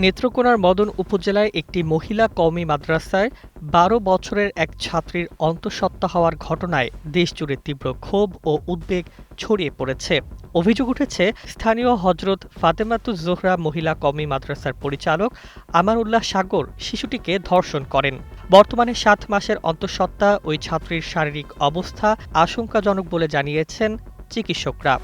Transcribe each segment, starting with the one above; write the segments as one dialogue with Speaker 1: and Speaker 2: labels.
Speaker 1: নেত্রকোনার মদন উপজেলায় একটি মহিলা কওমি মাদ্রাসায় ১২ বছরের এক ছাত্রীর অন্তঃসত্ত্বা হওয়ার ঘটনায় দেশজুড়ে তীব্র ক্ষোভ ও উদ্বেগ ছড়িয়ে পড়েছে। অভিযোগ উঠেছে স্থানীয় হজরত ফাতেমাতুজ জোহরা মহিলা কওমি মাদ্রাসার পরিচালক আমানুল্লাহ সাগর শিশুটিকে ধর্ষণ করেন। বর্তমানে ৭ মাসের অন্তঃসত্ত্বা ওই ছাত্রীর শারীরিক অবস্থা আশঙ্কাজনক বলে জানিয়েছেন চিকিৎসকরা।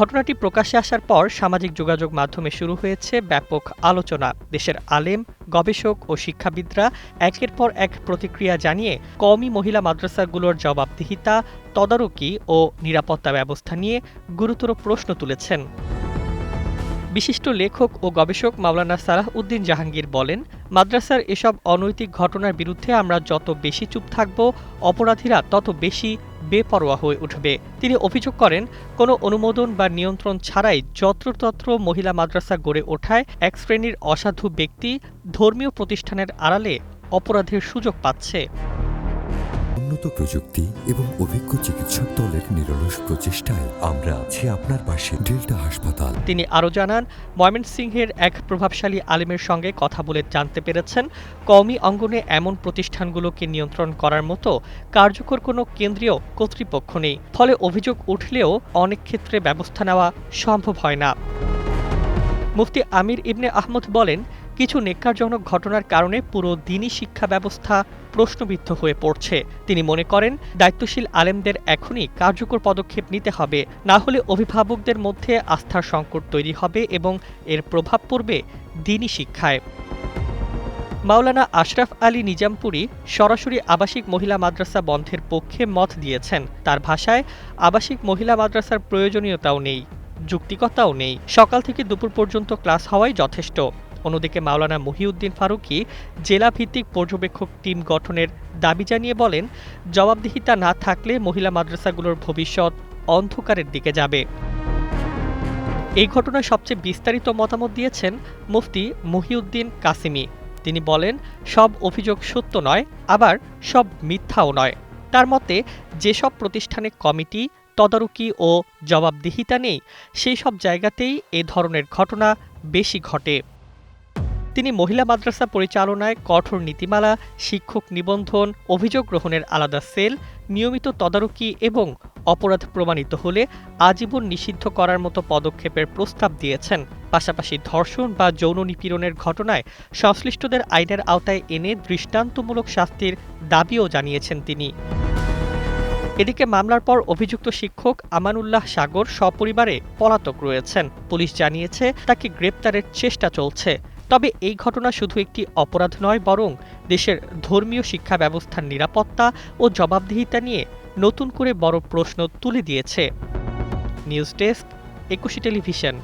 Speaker 1: ঘটনাটি প্রকাশ্যে আসার পর সামাজিক যোগাযোগ মাধ্যমে শুরু হয়েছে ব্যাপক আলোচনা। দেশের আলেম, গবেষক ও শিক্ষাবিদরা একের পর এক প্রতিক্রিয়া জানিয়ে কওমি মহিলা মাদ্রাসাগুলোর জবাবদিহিতা, তদারকি ও নিরাপত্তা ব্যবস্থা নিয়ে গুরুতর প্রশ্ন তুলেছেন। বিশিষ্ট লেখক ও গবেষক মাওলানা সালাহ উদ্দিন জাহাঙ্গীর বলেন, মাদ্রাসার এসব অনৈতিক ঘটনার বিরুদ্ধে আমরা যত বেশি চুপ থাকব, অপরাধীরা তত বেশি বেপরোয়া হয়ে উঠবে। তিনি অভিযোগ করেন, কোনো অনুমোদন বা নিয়ন্ত্রণ ছাড়াই যত্রতত্র মহিলা মাদ্রাসা গড়ে ওঠায় এক শ্রেণীর অসাধু ব্যক্তি ধর্মীয় প্রতিষ্ঠানের আড়ালে অপরাধের সুযোগ পাচ্ছে।
Speaker 2: উন্নত প্রযুক্তি এবং অভিজ্ঞ চিকিৎসক দলের নিরলস প্রচেষ্টায় আমরা আছি আপনার পাশে। ডেল্টা হাসপাতাল।
Speaker 1: তিনি আরও জানান, ময়মনসিংহের এক প্রভাবশালী আলেমের সঙ্গে কথা বলে জানতে পেরেছেন, কওমি অঙ্গনে এমন প্রতিষ্ঠানগুলোকে নিয়ন্ত্রণ করার মতো কার্যকর কোনো কেন্দ্রীয় কর্তৃপক্ষ নেই। ফলে অভিযোগ উঠলেও অনেক ক্ষেত্রে ব্যবস্থা নেওয়া সম্ভব হয় না। মুফতি আমির ইবনে আহমদ বলেন, কিছু নেক্কারজনক ঘটনার কারণে পুরো দ্বীনি শিক্ষা ব্যবস্থা প্রশ্নবিদ্ধ হয়ে পড়ছে। তিনি মনে করেন, দায়িত্বশীল আলেমদের এখনই কার্যকর পদক্ষেপ নিতে হবে, না হলে অভিভাবকদের মধ্যে আস্থার সংকট তৈরি হবে এবং এর প্রভাব পড়বে দ্বীনি শিক্ষায়। মাওলানা আশরাফ আলী নিজামপুরী সরাসরি আবাসিক মহিলা মাদ্রাসা বন্ধের পক্ষে মত দিয়েছেন। তার ভাষায়, আবাসিক মহিলা মাদ্রাসার প্রয়োজনীয়তাও নেই, যুক্তিকতাও নেই। সকাল থেকে দুপুর পর্যন্ত ক্লাস হওয়াই যথেষ্ট। অন্যদিকে মাওলানা মহিউদ্দিন ফারুকী জেলা ভিত্তিক পর্যবেক্ষক টিম গঠনের দাবি জানিয়ে বলেন, জবাবদিহিতা না থাকলে মহিলা মাদ্রাসাগুলোর ভবিষ্যৎ অন্ধকারের দিকে যাবে। এই ঘটনায় সবচেয়ে বিস্তারিত মতামত দিয়েছেন মুফতি মহিউদ্দিন কাসিমি। তিনি বলেন, সব অভিযোগ সত্য নয়, আবার সব মিথ্যাও নয়। তার মতে, যেসব প্রতিষ্ঠানে কমিটি, তদারকি ও জবাবদিহিতা নেই, সেই সব জায়গাতেই এ ধরনের ঘটনা বেশি ঘটে। তিনি মহিলা মাদ্রাসা পরিচালনায় কঠোর নীতিমালা, শিক্ষক নিবন্ধন, অভিযোগ গ্রহণের আলাদা সেল, নিয়মিত তদারকি এবং অপরাধ প্রমাণিত হলে আজীবন নিষিদ্ধ করার মতো পদক্ষেপের প্রস্তাব দিয়েছেন। পাশাপাশি ধর্ষণ বা যৌন নিপীড়নের ঘটনায় সংশ্লিষ্টদের আইনের আওতায় এনে দৃষ্টান্তমূলক শাস্তির দাবিও জানিয়েছেন তিনি। এদিকে মামলার পর অভিযুক্ত শিক্ষক আমানুল্লাহ সাগর সপরিবারে পলাতক রয়েছেন। পুলিশ জানিয়েছে, তাকে গ্রেপ্তারের চেষ্টা চলছে। তবে এই ঘটনা শুধু একটি অপরাধ নয়, বরং দেশের ধর্মীয় শিক্ষা ব্যবস্থার নিরাপত্তা ও জবাবদিহিতা নিয়ে নতুন করে বড় প্রশ্ন তুলে দিয়েছে। News desk, ২১ television.